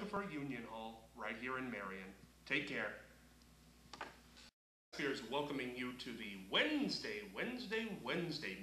For Union Hall, right here in Marion. Take care. Here's welcoming you to the Wednesday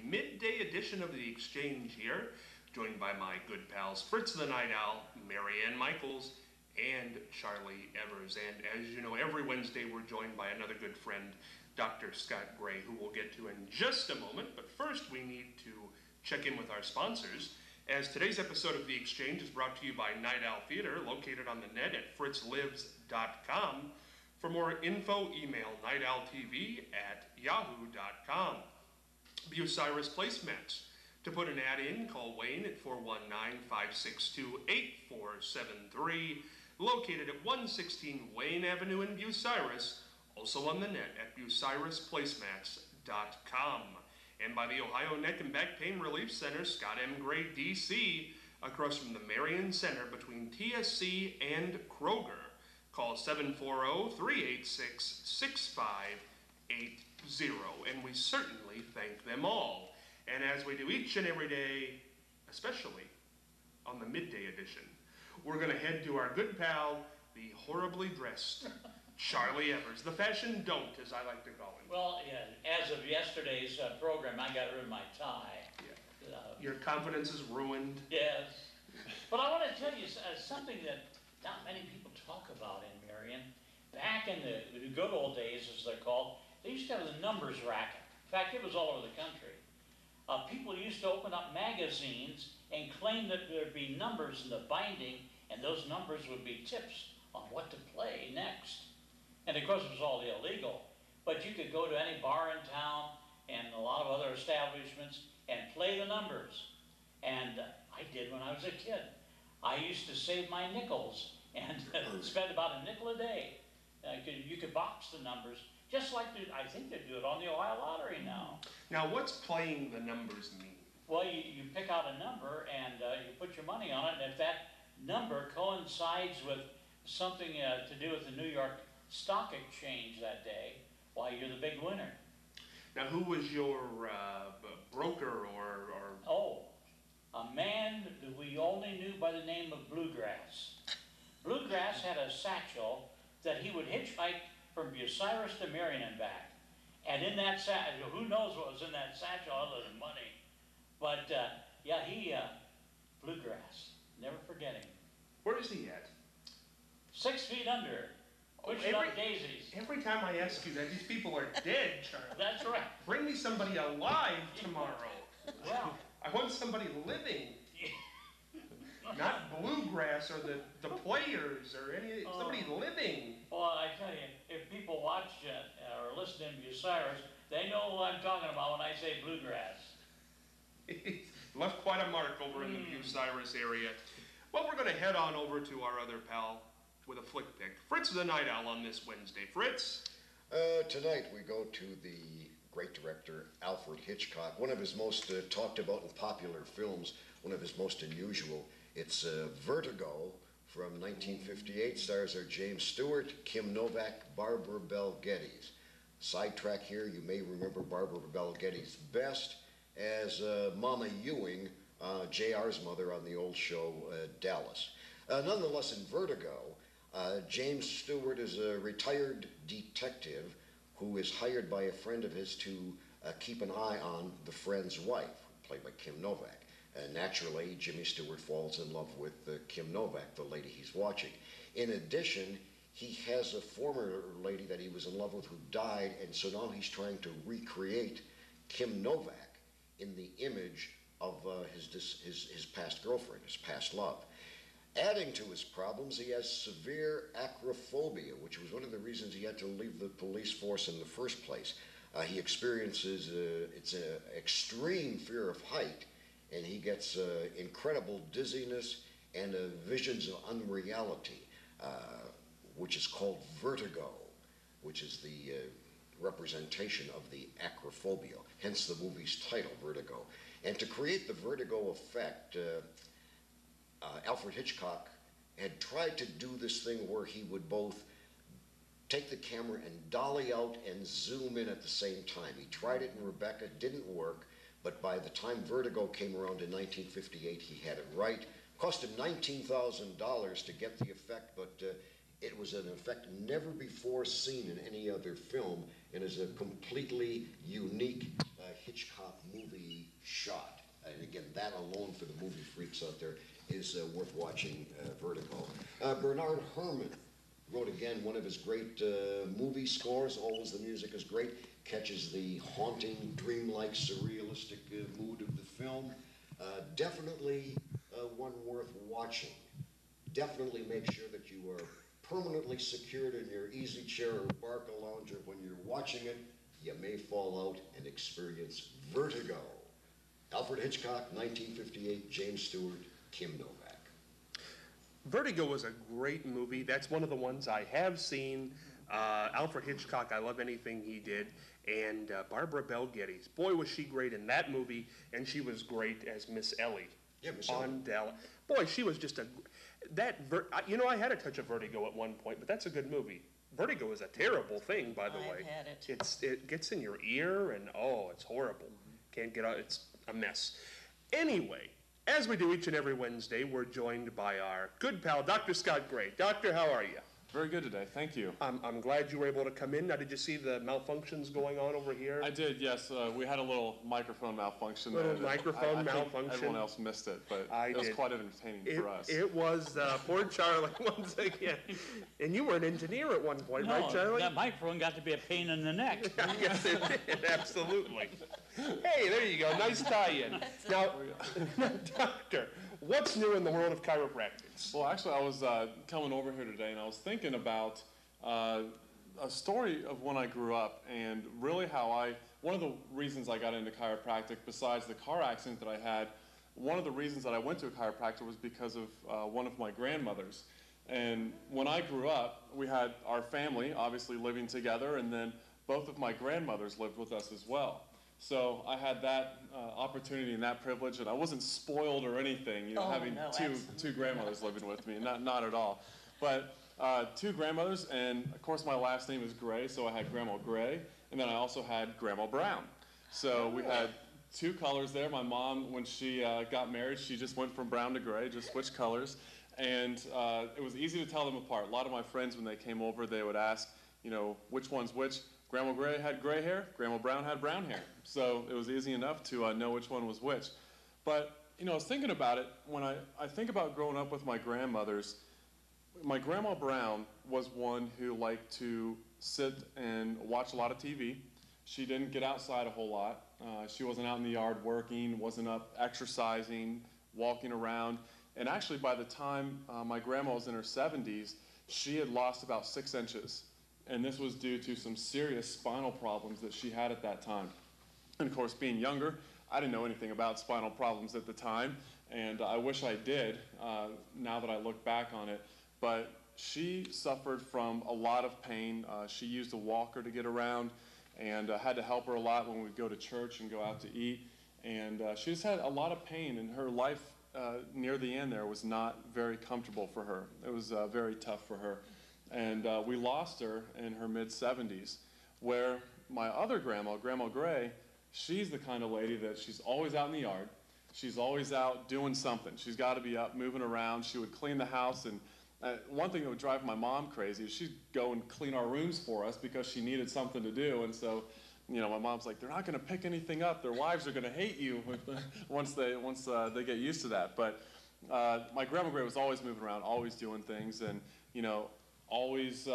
midday edition of The Exchange here, joined by my good pals Fritz the Night Owl, Marianne Michaels, and Charlie Evers. And as you know, every Wednesday we're joined by another good friend, Dr. Scott Gray, who we'll get to in just a moment. But first we need to check in with our sponsors, as today's episode of The Exchange is brought to you by Night Owl Theater, located on the net at fritzlives.com. For more info, email nightowltv@yahoo.com. Bucyrus Placemats. To put an ad in, call Wayne at 419-562-8473, located at 116 Wayne Avenue in Bucyrus, also on the net at bucyrusplacemats.com. And by the Ohio Neck and Back Pain Relief Center, Scott M. Gray, D.C., across from the Marion Center between TSC and Kroger. Call 740-386-6580, and we certainly thank them all. And as we do each and every day, especially on the midday edition, we're going to head to our good pal, the horribly dressed Charlie Evers, the fashion don't, as I like to call him. Well, yeah, as of yesterday's program, I got rid of my tie. Yeah. Your confidence is ruined. Yes. But I want to tell you something that not many people talk about in Marion. Back in the good old days, as they're called, they used to have the numbers racket. In fact, it was all over the country. People used to open up magazines and claim that there'd be numbers in the binding, and those numbers would be tips on what to play next. And of course, it was all illegal. But you could go to any bar in town and a lot of other establishments and play the numbers. And I did when I was a kid. I used to save my nickels and spend about a nickel a day. You could box the numbers, just like I think they do it on the Ohio Lottery now. Now, what's playing the numbers mean? Well, you pick out a number and you put your money on it, and if that number coincides with something to do with the New York Stock Exchange that day, why, you're the big winner. Now, who was your broker or... Oh, a man that we only knew by the name of Bluegrass. Bluegrass had a satchel that he would hitchhike from Bucyrus to Marion and back. And in that satchel, who knows what was in that satchel other than money. But, yeah, Bluegrass, never forget him. Where is he at? 6 feet under. Pushing up daisies. Every time I ask you that, these people are dead, Charlie. That's right. Bring me somebody alive tomorrow. Well, I want somebody living. Not Bluegrass or the players or somebody living. Well, I tell you, if people watch or listen to Bucyrus, they know what I'm talking about when I say Bluegrass. Left quite a mark over in the Bucyrus area. Well, we're going to head on over to our other pal with a flick pick. Fritz the Night Owl on this Wednesday. Fritz? Tonight we go to the great director Alfred Hitchcock. One of his most talked about and popular films, one of his most unusual. It's Vertigo from 1958. Stars are James Stewart, Kim Novak, Barbara Bel Geddes. Sidetrack here, you may remember Barbara Bel Geddes best as Mama Ewing, JR's mother on the old show Dallas. Nonetheless, in Vertigo, James Stewart is a retired detective who is hired by a friend of his to keep an eye on the friend's wife, played by Kim Novak. Naturally, Jimmy Stewart falls in love with Kim Novak, the lady he's watching. In addition, he has a former lady that he was in love with who died, and so now he's trying to recreate Kim Novak in the image of his past girlfriend, his past love. Adding to his problems, he has severe acrophobia, which was one of the reasons he had to leave the police force in the first place. He experiences extreme fear of height, and he gets incredible dizziness and visions of unreality, which is called vertigo, which is the representation of the acrophobia, hence the movie's title, Vertigo. And to create the vertigo effect, Alfred Hitchcock had tried to do this thing where he would both take the camera and dolly out and zoom in at the same time. He tried it in Rebecca, didn't work, but by the time Vertigo came around in 1958, he had it right. Cost him $19,000 to get the effect, but it was an effect never before seen in any other film, and is a completely unique Hitchcock movie shot. And again, that alone for the movie freaks out there is worth watching Vertigo. Bernard Herrmann wrote again one of his great movie scores. Always the music is great. Catches the haunting, dreamlike, surrealistic mood of the film. Definitely one worth watching. Definitely make sure that you are permanently secured in your easy chair or Barca lounger. When you're watching it, you may fall out and experience vertigo. Alfred Hitchcock, 1958, James Stewart, Kim Novak. Vertigo was a great movie. That's one of the ones I have seen. Alfred Hitchcock, I love anything he did. And Barbara Bel Geddes, boy, was she great in that movie, and she was great as Miss Ellie. Yeah, Miss Ellie. On Dallas. Boy, she was just I had a touch of vertigo at one point, but that's a good movie. Vertigo is a terrible thing, by the way. I've had it. It gets in your ear, and oh, it's horrible. Can't get out. It's a mess. Anyway, as we do each and every Wednesday, we're joined by our good pal, Dr. Scott Gray. Doctor, how are you? Very good today, thank you. I'm glad you were able to come in. Now, did you see the malfunctions going on over here? I did, yes. We had a little microphone malfunction. Little there. microphone I think malfunction. everyone else missed it, but I it was did. quite entertaining for us. It was poor Charlie once again. And you were an engineer at one point, right, No, Charlie? that microphone got to be a pain in the neck. Yes, it did, absolutely. Hey, there you go, nice tie-in. Now, Doctor, what's new in the world of chiropractic? Well, actually, I was coming over here today, and I was thinking about a story of when I grew up, and really one of the reasons I got into chiropractic, besides the car accident that I had, one of the reasons that I went to a chiropractor was because of one of my grandmothers. And when I grew up, we had our family obviously living together, and then both of my grandmothers lived with us as well. So I had that opportunity and that privilege, and I wasn't spoiled or anything, Oh, having no, two grandmothers living with me, not at all. But two grandmothers, and of course my last name is Gray, so I had Grandma Gray, and then I also had Grandma Brown. So we had two colors there. My mom, when she got married, she just went from brown to gray, just switched colors. And it was easy to tell them apart. A lot of my friends, when they came over, they would ask, which one's which. Grandma Gray had gray hair, Grandma Brown had brown hair. So it was easy enough to know which one was which. But, I was thinking about it, when I think about growing up with my grandmothers, my Grandma Brown was one who liked to sit and watch a lot of TV. She didn't get outside a whole lot. She wasn't out in the yard working, wasn't up exercising, walking around. And actually, by the time my grandma was in her 70s, she had lost about 6 inches. And this was due to some serious spinal problems that she had at that time. And of course, being younger, I didn't know anything about spinal problems at the time. And I wish I did, now that I look back on it. But she suffered from a lot of pain. She used a walker to get around, and had to help her a lot when we'd go to church and go out to eat. And she just had a lot of pain, and her life near the end there was not very comfortable for her. It was very tough for her. And we lost her in her mid-70s, where my other grandma, Grandma Gray, she's the kind of lady that she's always out in the yard. She's always out doing something. She's got to be up, moving around. She would clean the house, and one thing that would drive my mom crazy is she'd go and clean our rooms for us because she needed something to do. And so, my mom's like, they're not going to pick anything up. Their wives are going to hate you once they get used to that. But my Grandma Gray was always moving around, always doing things, and always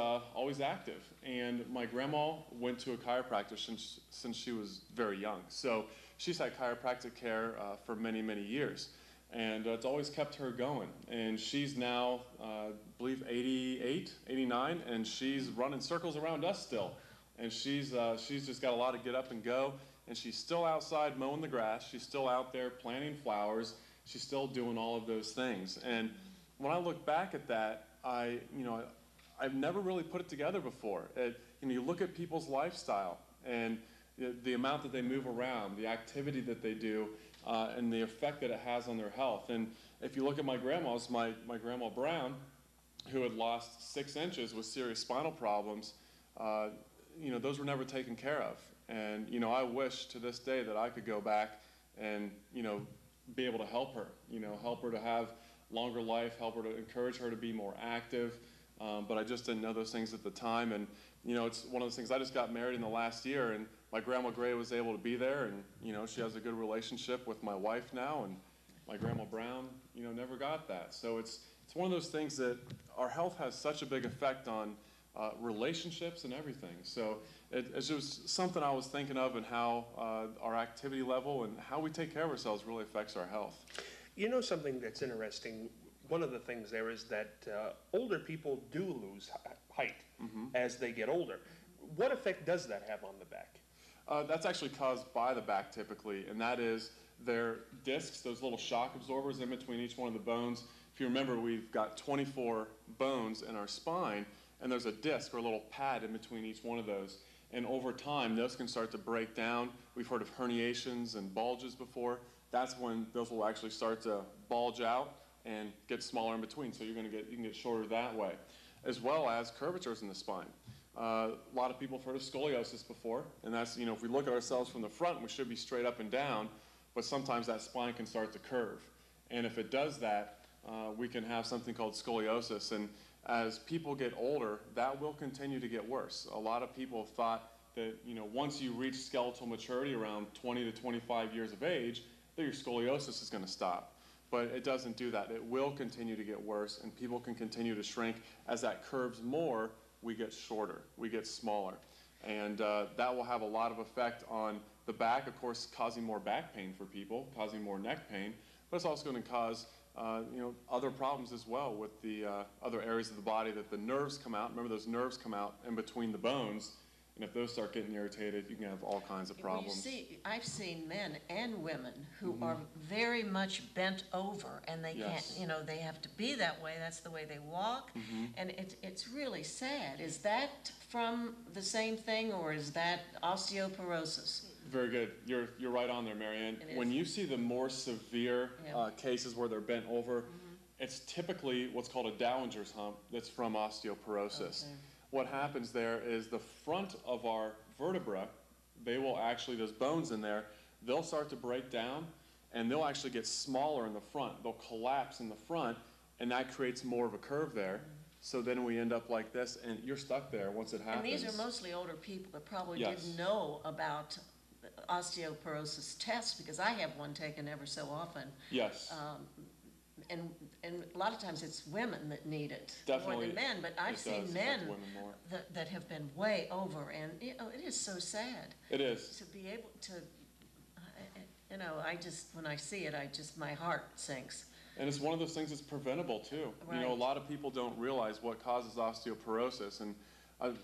active. And my grandma went to a chiropractor since she was very young. So she's had chiropractic care for many, many years. And it's always kept her going. And she's now, I believe, 88, 89, and she's running circles around us still. And she's just got a lot of get up and go. And she's still outside mowing the grass. She's still out there planting flowers. She's still doing all of those things. And when I look back at that, I've never really put it together before. You look at people's lifestyle and the amount that they move around, the activity that they do, and the effect that it has on their health. And if you look at my grandma's, my Grandma Brown, who had lost 6 inches with serious spinal problems, those were never taken care of. And, I wish to this day that I could go back and, you know, be able to help her, you know, help her to have longer life, help her to encourage her to be more active. But I just didn't know those things at the time. And, you know, it's one of those things, I just got married in the last year, and my Grandma Gray was able to be there, and, you know, she has a good relationship with my wife now, and my Grandma Brown, you know, never got that. So it's one of those things that our health has such a big effect on relationships and everything. So it's just something I was thinking of, and how our activity level and how we take care of ourselves really affects our health. You know, something that's interesting, one of the things there is that older people do lose height as they get older. What effect does that have on the back? That's actually caused by the back typically, and that is their discs, those little shock absorbers in between each one of the bones. If you remember, we've got 24 bones in our spine, and there's a disc or a little pad in between each one of those. And over time, those can start to break down. We've heard of herniations and bulges before. That's when those will actually start to bulge out and get smaller in between. So you can get shorter that way, as well as curvatures in the spine. A lot of people have heard of scoliosis before, and that's, you know, if we look at ourselves from the front, we should be straight up and down, but sometimes that spine can start to curve. And if it does that, we can have something called scoliosis. And as people get older, that will continue to get worse. A lot of people have thought that, you know, once you reach skeletal maturity around 20 to 25 years of age, that your scoliosis is going to stop. But it doesn't do that. It will continue to get worse, and people can continue to shrink. As that curves more, we get shorter, we get smaller. And that will have a lot of effect on the back, of course, causing more back pain for people, causing more neck pain, but it's also going to cause you know, other problems as well with the other areas of the body, that the nerves come out. Remember, those nerves come out in between the bones, and if those start getting irritated, you can have all kinds of problems. Well, you see, I've seen men and women who are very much bent over, and they can't, you know, they have to be that way. That's the way they walk, and it's really sad. Is that from the same thing, or is that osteoporosis? Very good. You're right on there, Marianne. When you see the more severe cases where they're bent over, it's typically what's called a Dowlinger's hump that's from osteoporosis. Okay. What happens there is the front of our vertebra, they will actually, those bones in there, they'll start to break down, and they'll actually get smaller in the front. They'll collapse in the front, and that creates more of a curve there. So then we end up like this, and you're stuck there once it happens. And these are mostly older people that probably Yes. didn't know about osteoporosis tests, because I have one taken ever so often. Yes. And a lot of times it's women that need it Definitely, more than men, but I've it seen does men affect women more. that have been way over, and you know, it is so sad It is. to be able to, you know, I just, when I see it, my heart sinks. And it's one of those things that's preventable too. You know, a Right. lot of people don't realize what causes osteoporosis, and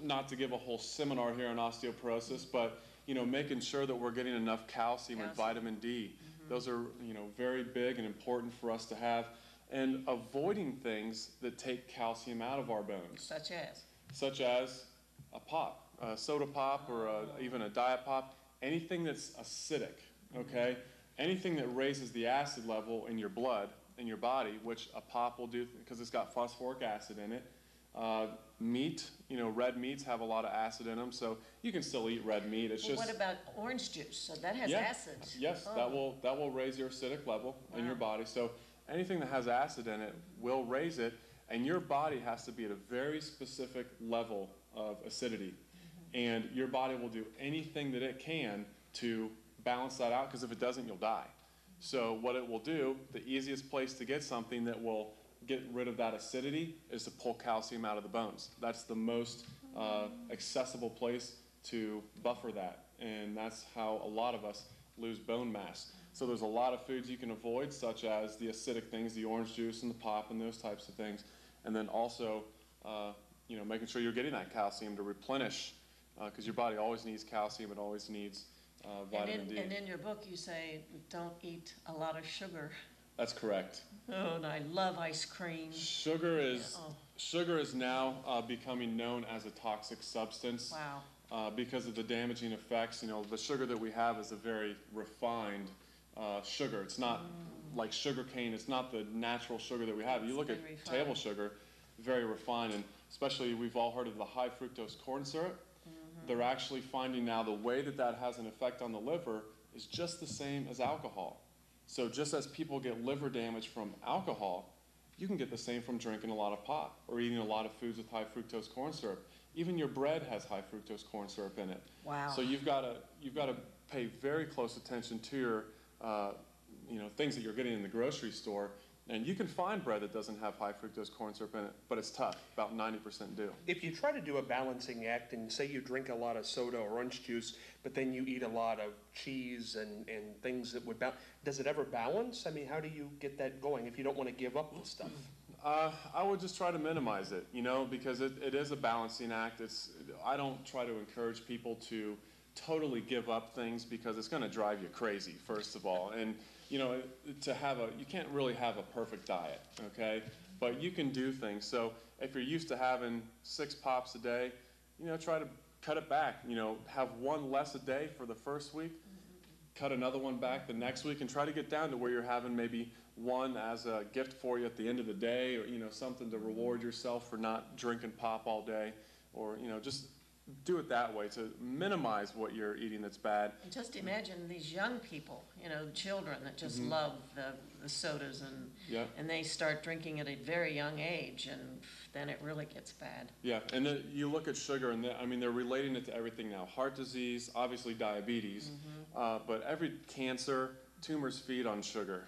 not to give a whole seminar here on osteoporosis, but, you know, making sure that we're getting enough calcium and vitamin D. Those are, you know, very big and important for us to have, and avoiding things that take calcium out of our bones, such as a pop, a soda pop, or even a diet pop, anything that's acidic, okay? Anything that raises the acid level in your blood, in your body, which a pop will do because it's got phosphoric acid in it. Meat, you know, red meats have a lot of acid in them, so you can still eat red meat. It's Well, just, what about orange juice? So that has acid. yes, Oh. that will raise your acidic level in your Wow. body. So anything that has acid in it will raise it, and your body has to be at a very specific level of acidity. And your body will do anything that it can to balance that out, because if it doesn't, you'll die. So what it will do, the easiest place to get something that will get rid of that acidity is to pull calcium out of the bones. That's the most accessible place to buffer that, and that's how a lot of us lose bone mass. So there's a lot of foods you can avoid, such as the acidic things, the orange juice and the pop and those types of things, and then also you know, making sure you're getting that calcium to replenish, because your body always needs calcium, it always needs vitamin D. And in your book, you say, don't eat a lot of sugar. That's correct. Oh, and I love ice cream. Sugar is Oh. sugar is now becoming known as a toxic substance. Wow. Because of the damaging effects. You know, the sugar that we have is a very refined sugar. It's not like sugar cane. It's not the natural sugar that we have. You look at Very refined. table sugar, very refined, and especially we've all heard of the high fructose corn syrup. They're actually finding now the way that that has an effect on the liver is just the same as alcohol. So just as people get liver damage from alcohol, you can get the same from drinking a lot of pot or eating a lot of foods with high fructose corn syrup. Even your bread has high fructose corn syrup in it. Wow. So you've got to pay very close attention to your things that you're getting in the grocery store. And you can find bread that doesn't have high fructose corn syrup in it, but it's tough. About 90% do. If you try to do a balancing act and say you drink a lot of soda or orange juice, but then you eat a lot of cheese and things that would balance, does it ever balance? I mean, how do you get that going if you don't want to give up the stuff? I would just try to minimize it, because it is a balancing act. I don't try to encourage people to totally give up things because it's going to drive you crazy, first of all. And you can't really have a perfect diet, okay? But you can do things. So if you're used to having 6 pops a day, try to cut it back. Have one less a day for the first week, cut another one back the next week, and try to get down to where you're having maybe one as a gift for you at the end of the day, or something to reward yourself for not drinking pop all day, or just do it that way to minimize what you're eating that's bad. And just imagine these young people, children that just love the sodas and they start drinking at a very young age, and then it really gets bad. Yeah, and then you look at sugar, and they're relating it to everything now. Heart disease, obviously diabetes, but every cancer, tumors feed on sugar.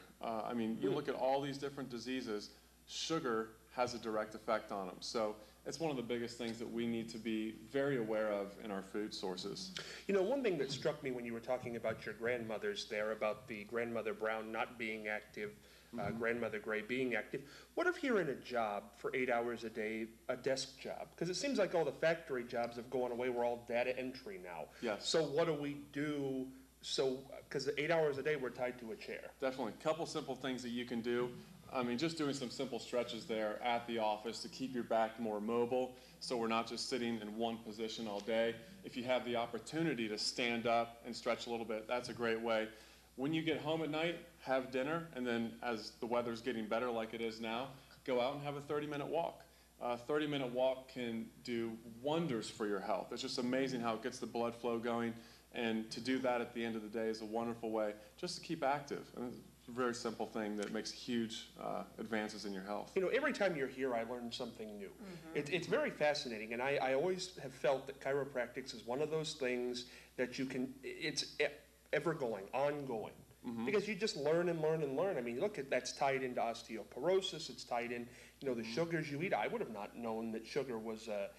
You look at all these different diseases, sugar has a direct effect on them. So it's one of the biggest things that we need to be very aware of in our food sources. One thing that struck me when you were talking about your grandmothers there, about the grandmother Brown not being active, grandmother Gray being active. What if you're in a job for 8 hours a day, a desk job? Because it seems like all the factory jobs have gone away. We're all data entry now. Yes. So what do we do? Because 8 hours a day, we're tied to a chair. Definitely. A couple simple things that you can do. Just doing some simple stretches there at the office to keep your back more mobile, so we're not just sitting in one position all day. If you have the opportunity to stand up and stretch a little bit, that's a great way. When you get home at night, have dinner, and then as the weather's getting better like it is now, go out and have a 30-minute walk. A 30-minute walk can do wonders for your health. It's just amazing how it gets the blood flow going, and to do that at the end of the day is a wonderful way just to keep active. A very simple thing that makes huge advances in your health. Every time you're here, I learn something new. It's very fascinating, and I always have felt that chiropractics is one of those things that it's ever going, ongoing. Because you just learn and learn and learn. Look, that's tied into osteoporosis, it's tied in, the sugars you eat. I would have not known that sugar was a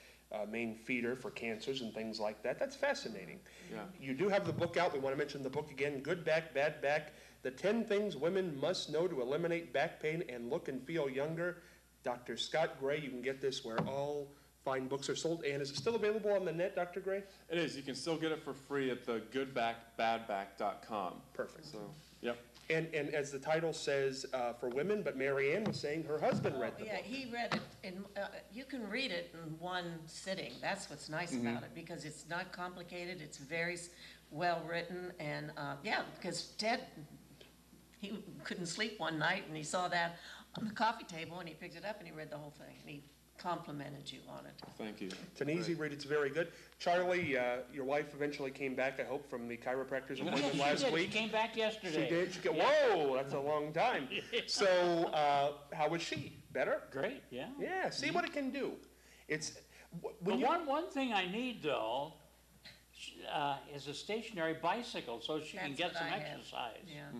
main feeder for cancers and things like that. That's fascinating. Yeah. You do have the book out. We want to mention the book again, Good Back, Bad Back, The 10 Things Women Must Know to Eliminate Back Pain and Look and Feel Younger. Dr. Scott Gray, you can get this where all fine books are sold. And is it still available on the net, Dr. Gray? It is. You can still get it for free at the goodbackbadback.com. Perfect. So, yep. And as the title says, for women, but Mary Ann was saying her husband read the book. Yeah, he read it, you can read it in one sitting. That's what's nice about it, because it's not complicated, it's very well written, and because Ted, he couldn't sleep one night, and he saw that on the coffee table, and he picked it up, and he read the whole thing, and he complimented you on it. Thank you. It's an easy read. It's very good. Charlie, your wife eventually came back, I hope, from the chiropractor's appointment last She week. came back yesterday. She did? Whoa, that's a long time. So, how was she? Better? Great, yeah. Yeah, see what it can do. It's, But one thing I need, though, is a stationary bicycle so she can That's get what some I have. exercise. Yeah.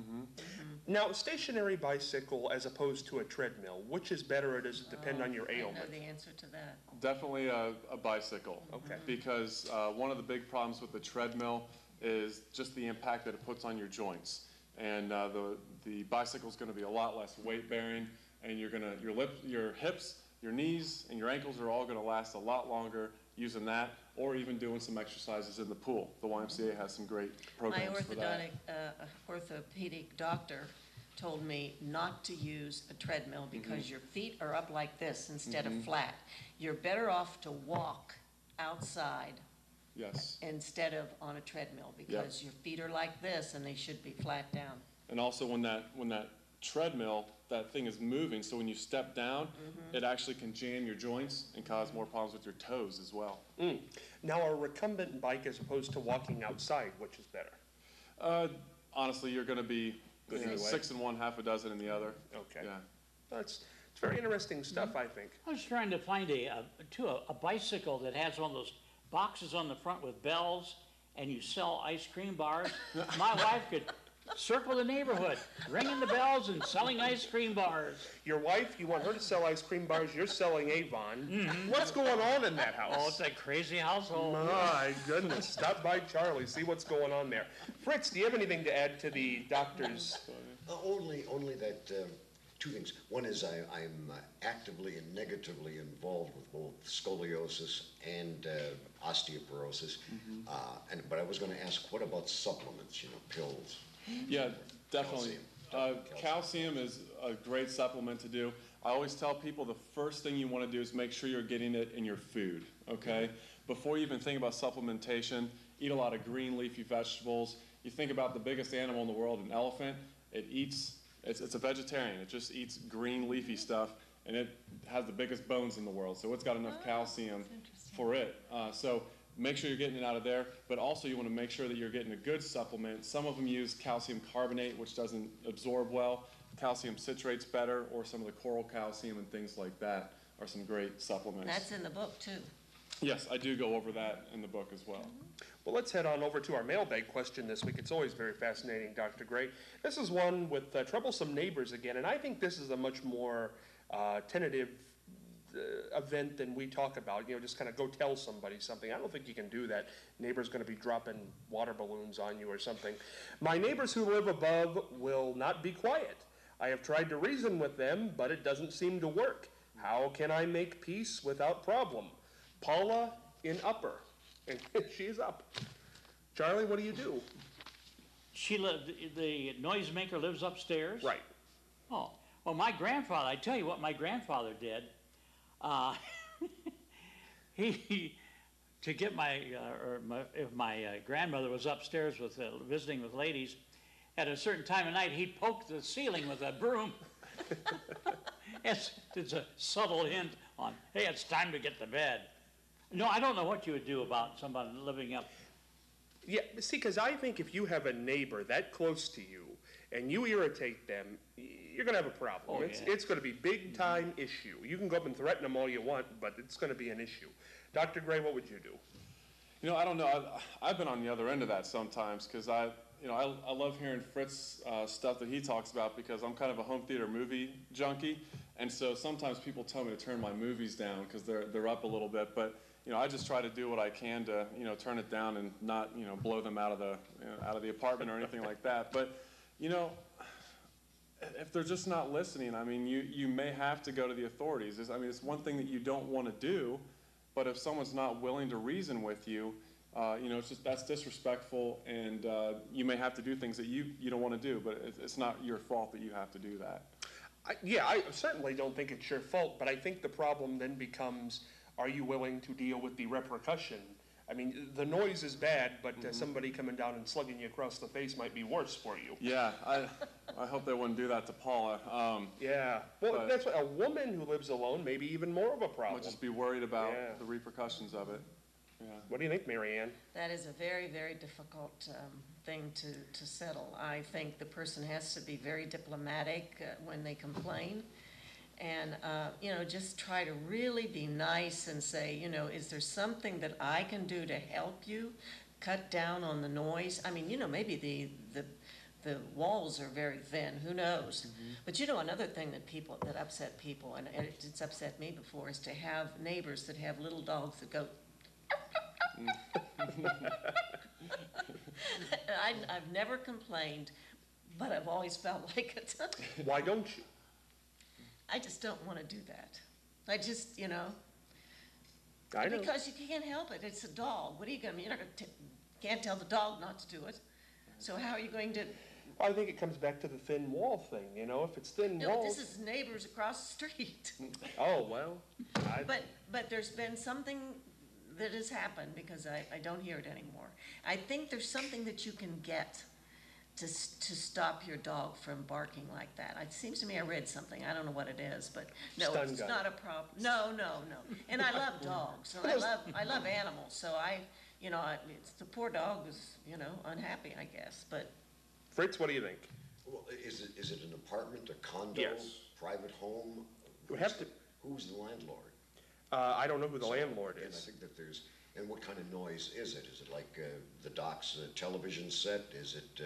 now, a stationary bicycle as opposed to a treadmill, which is better, or does it depend on your I know ailment? the answer to that. Definitely a bicycle. Okay. Because one of the big problems with the treadmill is just the impact that it puts on your joints. And the bicycle is going to be a lot less weight bearing, and your hips, your knees, and your ankles are all going to last a lot longer using that, or even doing some exercises in the pool. The YMCA has some great My programs for that. orthopedic doctor told me not to use a treadmill because your feet are up like this instead of flat. You're better off to walk outside Yes. instead of on a treadmill, because your feet are like this and they should be flat down. And also when that treadmill, that thing is moving, so when you step down, it actually can jam your joints and cause more problems with your toes as well. Now, a recumbent bike as opposed to walking outside, which is better? honestly, you're gonna be Good you know, either way. 6 in one, half a dozen in the other. Okay. Yeah. It's very interesting stuff, I think. I was trying to find a bicycle that has one of those boxes on the front with bells, and you sell ice cream bars. My wife could circle the neighborhood, ringing the bells and selling ice cream bars. Your wife, you want her to sell ice cream bars, you're selling Avon. What's going on in that house? Oh, it's a crazy household. My goodness, stop by Charlie, see what's going on there. Fritz, do you have anything to add to the doctor's? Only that, two things. One is I'm actively and negatively involved with both scoliosis and osteoporosis. But I was going to ask, what about supplements, pills? Yeah, definitely. Calcium. Calcium is a great supplement to do. I always tell people the first thing you want to do is make sure you're getting it in your food, okay? Before you even think about supplementation, eat a lot of green leafy vegetables. You think about the biggest animal in the world, an elephant. It's a vegetarian. It just eats green leafy stuff, and it has the biggest bones in the world. So it's got enough calcium for it. So make sure you're getting it out of there, but also you want to make sure that you're getting a good supplement. Some of them use calcium carbonate, which doesn't absorb well. Calcium citrate's better, or some of the coral calcium and things like that are some great supplements. That's in the book too. Yes, I do go over that in the book as well. Well, let's head on over to our mailbag question this week. It's always very fascinating, Dr. Gray. This is one with troublesome neighbors again, and I think this is a much more tentative event than we talk about. Just kind of go tell somebody something. I don't think you can do that. Neighbor's going to be dropping water balloons on you or something. My neighbors who live above will not be quiet. I have tried to reason with them, but it doesn't seem to work. How can I make peace without problem? Paula in Upper. And she's up. Charlie, what do you do? The noisemaker lives upstairs? Right. Oh, well, my grandfather, I tell you what my grandfather did. To get if my grandmother was upstairs with visiting with ladies, at a certain time of night, he'd poke the ceiling with a broom. It's a subtle hint on, hey, it's time to get to bed. No, I don't know what you would do about somebody living up. Yeah, see, because I think if you have a neighbor that close to you and you irritate them, you're going to have a problem. Oh, It's going to be big time issue. You can go up and threaten them all you want, but it's going to be an issue. Dr. Gray, what would you do? I don't know. I've been on the other end of that sometimes because I love hearing Fritz stuff that he talks about because I'm kind of a home theater movie junkie, and so sometimes people tell me to turn my movies down because they're up a little bit, but I just try to do what I can to turn it down and not blow them out of the apartment or anything like that. But if they're just not listening, I mean, you may have to go to the authorities. It's one thing that you don't want to do, but if someone's not willing to reason with you, that's disrespectful, and you may have to do things that you don't want to do, but it's not your fault that you have to do that. I certainly don't think it's your fault, but I think the problem then becomes, are you willing to deal with the repercussion? I mean, the noise is bad, but somebody coming down and slugging you across the face might be worse for you. Yeah, I hope they wouldn't do that to Paula. Yeah, well, that's what, a woman who lives alone may be even more of a problem. Would just be worried about the repercussions of it. Yeah. What do you think, Mary Ann? That is a very, very difficult thing to settle. I think the person has to be very diplomatic when they complain. And, just try to really be nice and say, is there something that I can do to help you cut down on the noise? I mean, maybe the walls are very thin, who knows? But another thing that upset people, and it's upset me before, is to have neighbors that have little dogs that go, I've never complained, but I've always felt like it. Why don't you? I just don't want to do that. I just, I know. Because you can't help it. It's a dog. What are you going to, can't tell the dog not to do it. So how are you going to? I think it comes back to the thin wall thing, if it's thin No, but walls. this is neighbors across the street. Oh, well. But there's been something that has happened because I don't hear it anymore. I think there's something that you can get to stop your dog from barking like that. It seems to me I read something. I don't know what it is, but no, Stun it's gun. not a problem. No. And I love dogs, and I love animals. So it's the poor dog is unhappy, I guess. But Fritz, what do you think? Well, is it an apartment, a condo, Yes. private home? We have to- Who's the landlord? I don't know who the landlord And I is. think that and what kind of noise is it? Is it like the doc's television set? Is it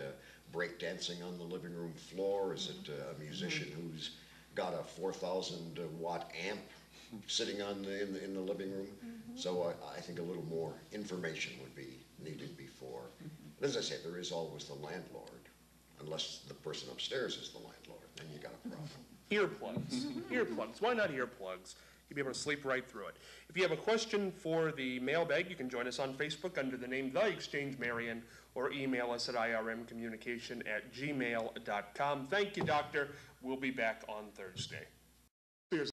break dancing on the living room floor? Is it a musician who's got a 4,000 watt amp sitting in the living room? So I think a little more information would be needed before. But as I say, there is always the landlord, unless the person upstairs is the landlord, then you got a problem. Earplugs. Earplugs. Why not earplugs? You'll be able to sleep right through it. If you have a question for the mailbag, you can join us on Facebook under the name The Exchange Marion, or email us at irmcommunication@gmail.com. Thank you, Doctor. We'll be back on Thursday.